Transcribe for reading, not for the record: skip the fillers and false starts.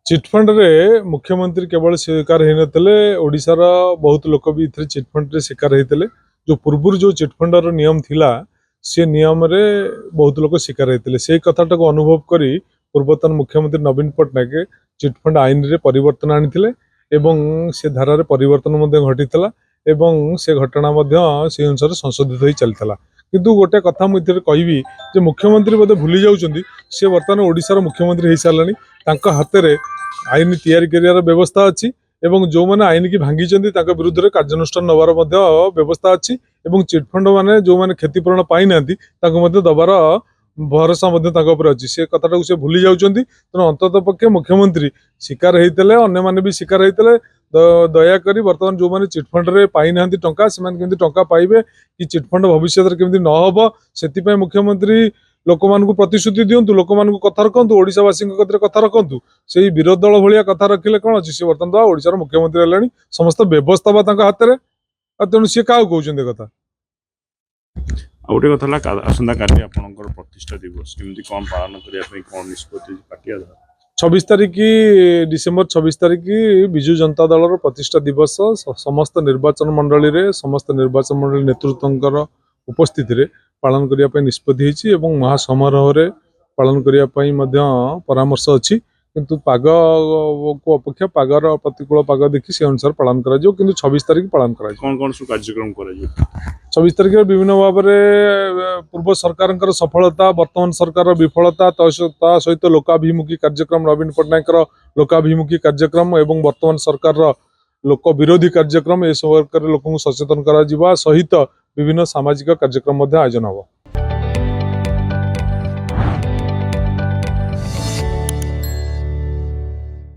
Chit fund रे मुख्यमंत्री केवल शिकार होते ओडिशार बहुत लोक भी इथे चिटफंड रे शिकार होते जो पूर्व जो चिटफंड नियम थिला से नियम रे बहुत लोग शिकार होते से कथाटा को अनुभव करी पूर्वतन मुख्यमंत्री नवीन पट्टनायक चिटफंड आईन रे परिवर्तन आनी से धारा परिवर्तन घटी से घटना से अनुसार संशोधित हो चलता किंतु गोटे कथा मुझे कहबी जे मुख्यमंत्री बोधे भूली जाउछंदी से बर्तमान ओडिशार मुख्यमंत्री हो सारानी हाथ में आईन तैयारी कर व्यवस्था अच्छी एवं जो मैंने आईन की भांगी विरुद्ध में कार्यानुष्ठान नवार व्यवस्था अच्छी चिटफंड मैंने जो मैंने क्षतिपूरण पाई ना दबार भरोसा अच्छी से कथाटा से भूली जाउछंदी तेणु अंतत पक्षे मुख्यमंत्री शिकार होते अन्य भी शिकार होते दयाकोरी बर्तमान जो मैंने चिटफंड रे पाई ना टंका से टंका पाइबे कि चिटफंड भविष्य केमती न हम से मुख्यमंत्री लोक मान प्रतिश्रुति दिंतु लोक मान कथा रखु ओडावासी कथा रखु से विरोधी दल भाया कथा रखिले कौन अच्छी सी बर्तमान ओडार मुख्यमंत्री है समस्त व्यवस्था हाथ में तेणु सी क्या कहते कथा गोटे कथा आसंता काली आपनकर प्रतिष्ठा दिवस केमती कौन पालन करने कौन निष्पत्ति पार्टी आधार 26 तारिख डिसेम्बर 26 तारिख विजु जनता दल प्रतिष्ठा दिवस समस्त निर्वाचन मंडली रे समस्त निर्वाचन मंडली नेतृत्व उपस्थिति रे पालन करने निष्पत्ति होती महासमारोह रे पालन करने परामर्श अच्छी किंतु पाग को अपेक्षा पागर प्रतिकूल पाग देखी से अनुसार पालन करा किंतु 26 तारिख पालन करा कौन कौन सब कार्यक्रम करा 26 तारिख विभिन्न भाव में पूर्व सरकार सफलता वर्तमान सरकार विफलता सहित लोकाभिमुखी कार्यक्रम नवीन पट्टनायक लोकाभिमुखी कार्यक्रम एवं वर्तमान सरकार लोक विरोधी कार्यक्रम ए सब लोक सचेतन करा सहित विभिन्न सामाजिक कार्यक्रम आयोजन हम।